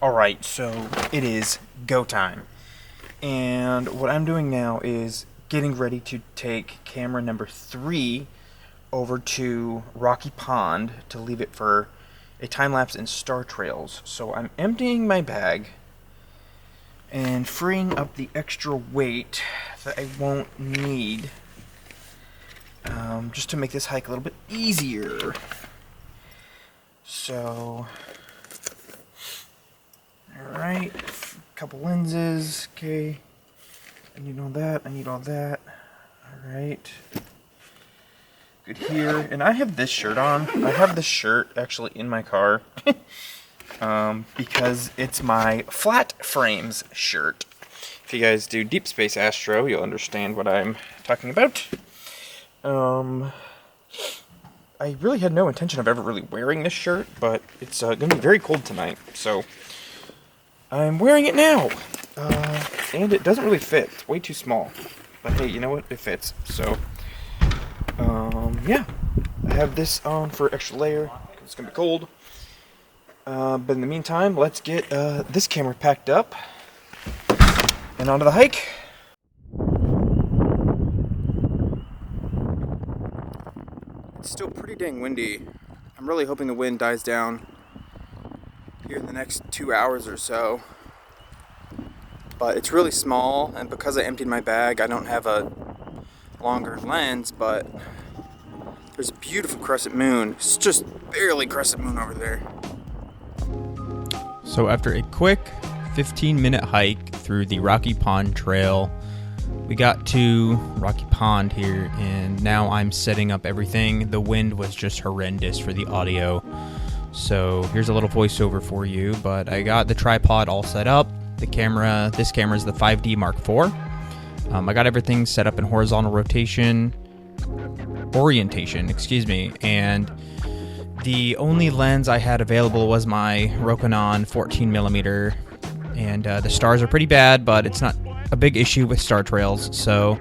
Alright, so it is go time. And what I'm doing now is getting ready to take camera number 3 over to Rocky Pond to leave it for a time-lapse in star trails. So I'm emptying my bag and freeing up the extra weight that I won't need, just to make this hike a little bit easier. So, alright, a couple lenses, okay, I need all that, alright, good here, and I have this shirt on. I have this shirt actually in my car, because it's my Flat Frames shirt. If you guys do Deep Space Astro, you'll understand what I'm talking about. I really had no intention of ever really wearing this shirt, but it's going to be very cold tonight, so I'm wearing it now. And it doesn't really fit. It's way too small. But hey, you know what? It fits. So, yeah. I have this on for extra layer, 'cause it's going to be cold. But in the meantime, let's get this camera packed up and onto the hike. It's still pretty dang windy. I'm really hoping the wind dies down here in the next 2 hours or so. But it's really small, and because I emptied my bag, I don't have a longer lens, but there's a beautiful crescent moon. It's just barely crescent moon over there. So after a quick 15-minute hike through the Rocky Pond Trail, we got to Rocky Pond here, and now I'm setting up everything. The wind was just horrendous for the audio, so here's a little voiceover for you, but I got the tripod all set up. This camera is the 5D Mark IV. I got everything set up in horizontal orientation, and the only lens I had available was my Rokinon 14mm, and the stars are pretty bad, but it's not a big issue with star trails, so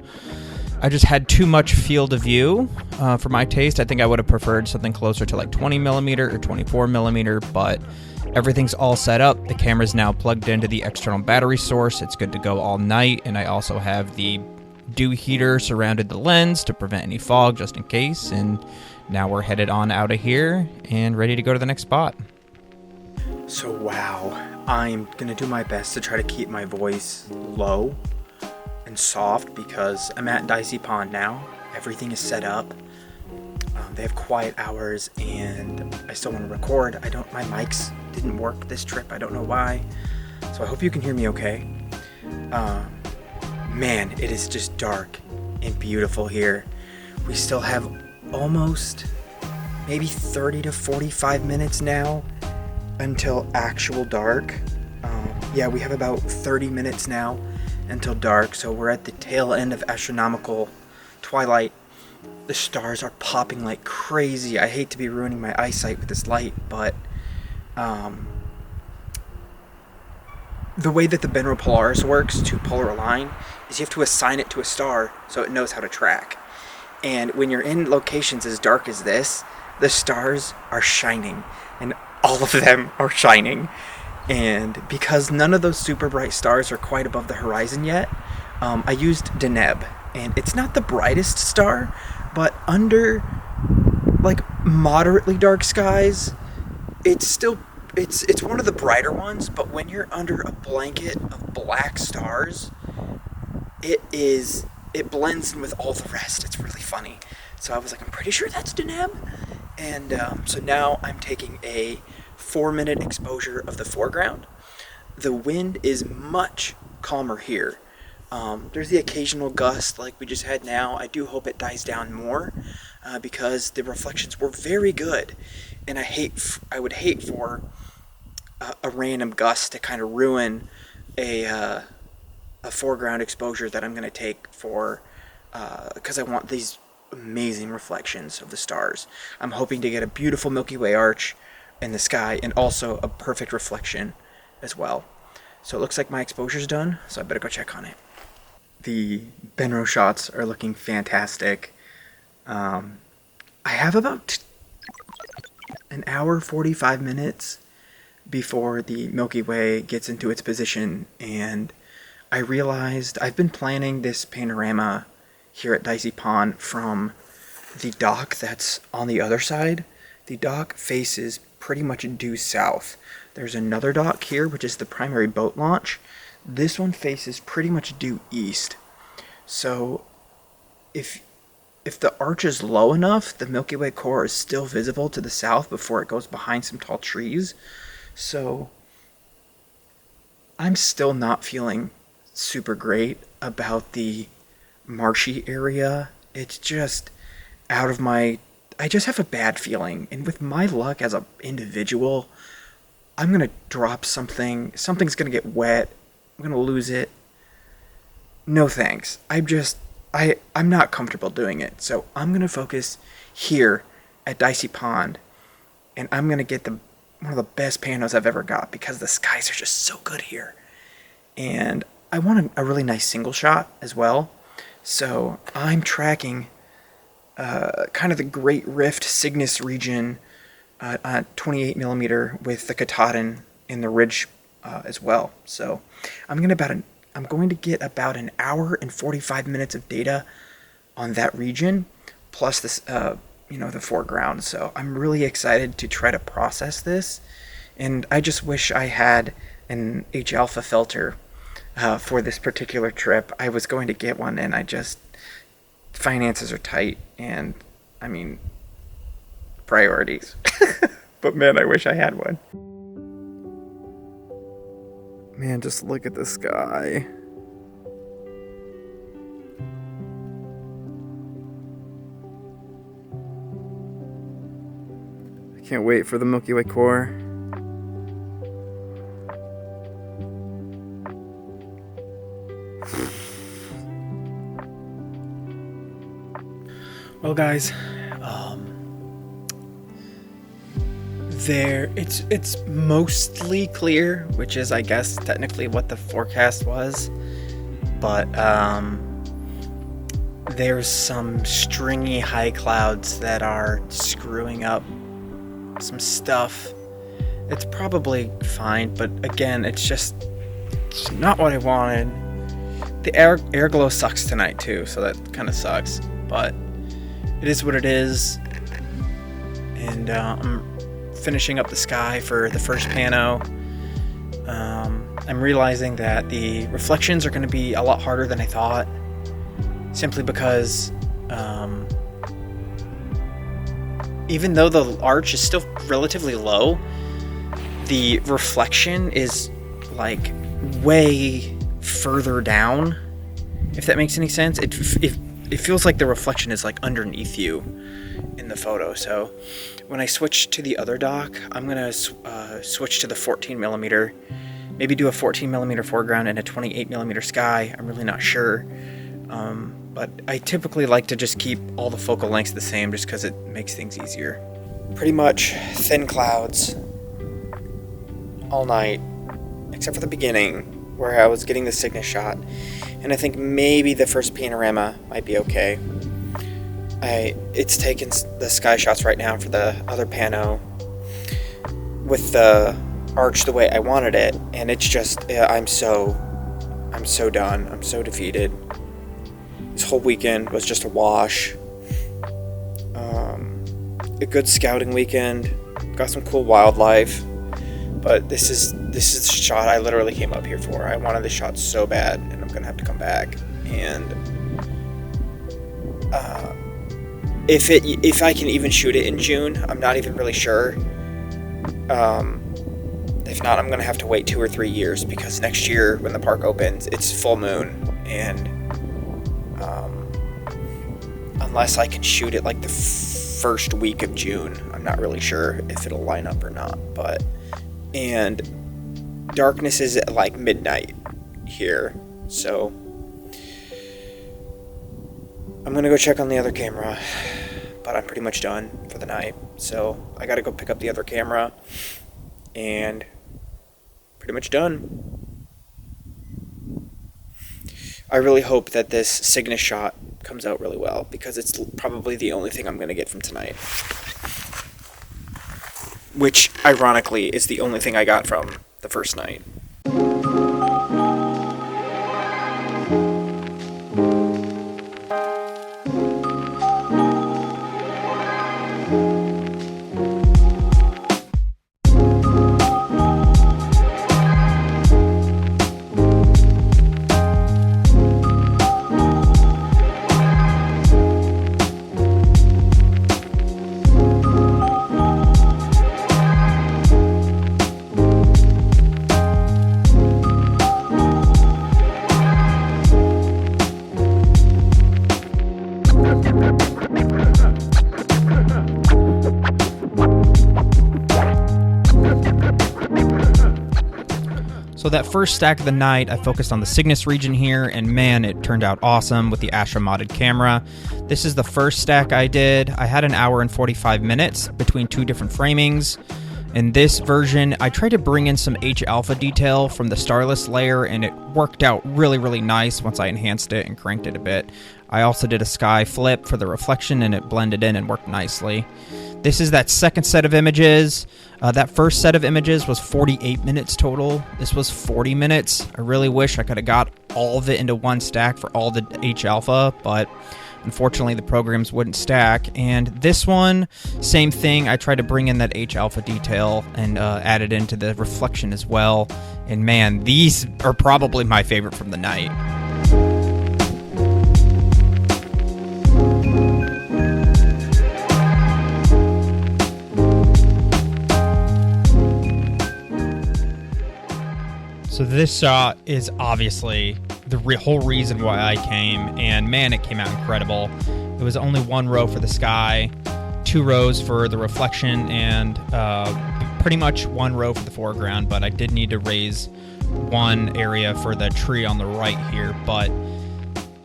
I just had too much field of view for my taste. I think I would have preferred something closer to like 20mm or 24mm, but everything's all set up. The camera's now plugged into the external battery source. It's good to go all night, and I also have the dew heater surrounded the lens to prevent any fog just in case, and now we're headed on out of here and ready to go to the next spot. So wow, I'm gonna do my best to try to keep my voice low and soft because I'm at Dicey Pond now. Everything is set up. They have quiet hours, and I still want to record. My mics didn't work this trip. I don't know why. So I hope you can hear me okay. Man, it is just dark and beautiful here. We still have almost maybe 30 to 45 minutes now until actual dark. Yeah, we have about 30 minutes now until dark, so we're at the tail end of astronomical twilight. The stars are popping like crazy. I hate to be ruining my eyesight with this light, but the way that the Benro Polaris works to polar align is you have to assign it to a star so it knows how to track. And when you're in locations as dark as this, the stars are shining, and all of them are shining. And because none of those super bright stars are quite above the horizon yet, I used Deneb, and it's not the brightest star, but under like moderately dark skies, it's one of the brighter ones. But when you're under a blanket of black stars, it blends in with all the rest. It's really funny. So I was like, I'm pretty sure that's Deneb. And so now I'm taking a 4-minute exposure of the foreground. The wind is much calmer here. There's the occasional gust like we just had now. I do hope it dies down more because the reflections were very good. And I would hate for a random gust to kind of ruin a foreground exposure that I'm going to take for because I want these amazing reflections of the stars. I'm hoping to get a beautiful Milky Way arch in the sky and also a perfect reflection as well. So it looks like my exposure's done, so I better go check on it. The Benro shots are looking fantastic. I have about an hour 45 minutes before the Milky Way gets into its position, and I realized I've been planning this panorama here at Dicey Pond from the dock that's on the other side. The dock faces pretty much due south. There's another dock here, which is the primary boat launch. This one faces pretty much due east. So if the arch is low enough, the Milky Way core is still visible to the south before it goes behind some tall trees. So I'm still not feeling super great about the marshy area. It's just out of my... I just have a bad feeling. And with my luck as an individual, I'm going to drop something. Something's going to get wet. I'm going to lose it. No thanks. I'm not comfortable doing it. So I'm going to focus here at Dicey Pond. And I'm going to get one of the best panos I've ever got because the skies are just so good here. And I want a really nice single shot as well. So I'm tracking kind of the Great Rift Cygnus region at 28 millimeter with the Katahdin in the ridge as well. So I'm going to get about an hour and 45 minutes of data on that region, plus this, the foreground. So I'm really excited to try to process this, and I just wish I had an H alpha filter for this particular trip. I was going to get one, and finances are tight, and I mean, priorities. But man, I wish I had one. Man, just look at the sky. I can't wait for the Milky Way core. Well, guys, it's mostly clear, which is, I guess, technically what the forecast was, but there's some stringy high clouds that are screwing up some stuff. It's probably fine, but again, it's not what I wanted. The air glow sucks tonight too, so that kind of sucks, but it is what it is. And I'm finishing up the sky for the first pano. I'm realizing that the reflections are going to be a lot harder than I thought, simply because even though the arch is still relatively low, the reflection is like way further down, if that makes any sense. It feels like the reflection is like underneath you in the photo. So when I switch to the other dock, I'm going to switch to the 14 millimeter, maybe do a 14 millimeter foreground and a 28 millimeter sky. I'm really not sure. But I typically like to just keep all the focal lengths the same just because it makes things easier. Pretty much thin clouds all night, except for the beginning where I was getting the Cygnus shot. And I think maybe the first panorama might be okay. It's taken the sky shots right now for the other pano with the arch the way I wanted it, and it's just, I'm so done. I'm so defeated. This whole weekend was just a wash. A good scouting weekend. Got some cool wildlife. But this is the shot I literally came up here for. I wanted this shot so bad, and I'm gonna have to come back. And if I can even shoot it in June, I'm not even really sure. If not, I'm gonna have to wait 2 or 3 years, because next year when the park opens, it's full moon, and unless I can shoot it like the first week of June, I'm not really sure if it'll line up or not. And darkness is at like midnight here, so I'm gonna go check on the other camera, but I'm pretty much done for the night, so I gotta go pick up the other camera, and pretty much done. I really hope that this Cygnus shot comes out really well, because it's probably the only thing I'm gonna get from tonight. which ironically is the only thing I got from the first night. So that first stack of the night, I focused on the Cygnus region here, and man, it turned out awesome with the Astro modded camera. This is the first stack I did. I had an hour and 45 minutes between two different framings. In this version, I tried to bring in some H-alpha detail from the starless layer, and it worked out really, really nice once I enhanced it and cranked it a bit. I also did a sky flip for the reflection, and it blended in and worked nicely. This is that second set of images. That first set of images was 48 minutes total. This was 40 minutes. I really wish I could have got all of it into one stack for all the H-alpha, but unfortunately the programs wouldn't stack. And this one, same thing. I tried to bring in that H-alpha detail and add it into the reflection as well. And man, these are probably my favorite from the night. So this shot is obviously the whole reason why I came, and man, it came out incredible. It was only one row for the sky, 2 rows for the reflection, and pretty much 1 row for the foreground, but I did need to raise one area for the tree on the right here. But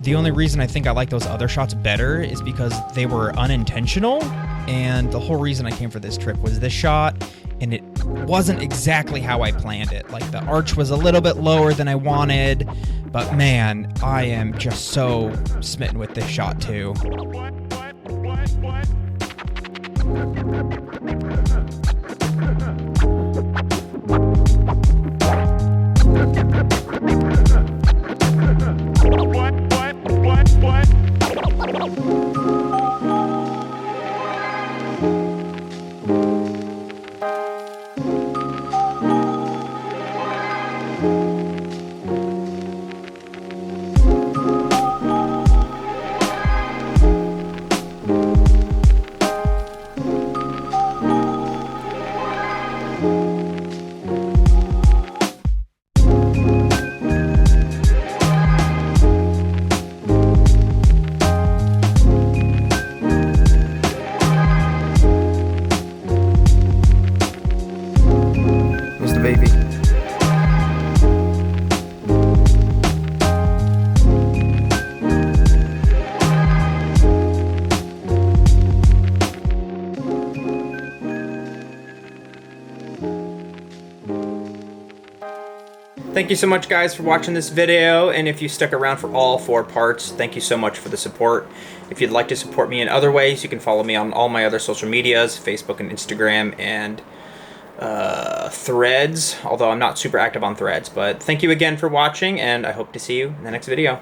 the only reason I think I like those other shots better is because they were unintentional, and the whole reason I came for this trip was this shot, and it wasn't exactly how I planned it. Like, the arch was a little bit lower than I wanted, but man, I am just so smitten with this shot too. Thank you so much, guys, for watching this video, and if you stuck around for all 4 parts, thank you so much for the support. If you'd like to support me in other ways, you can follow me on all my other social medias, Facebook and Instagram, and Threads, although I'm not super active on Threads. But thank you again for watching, and I hope to see you in the next video.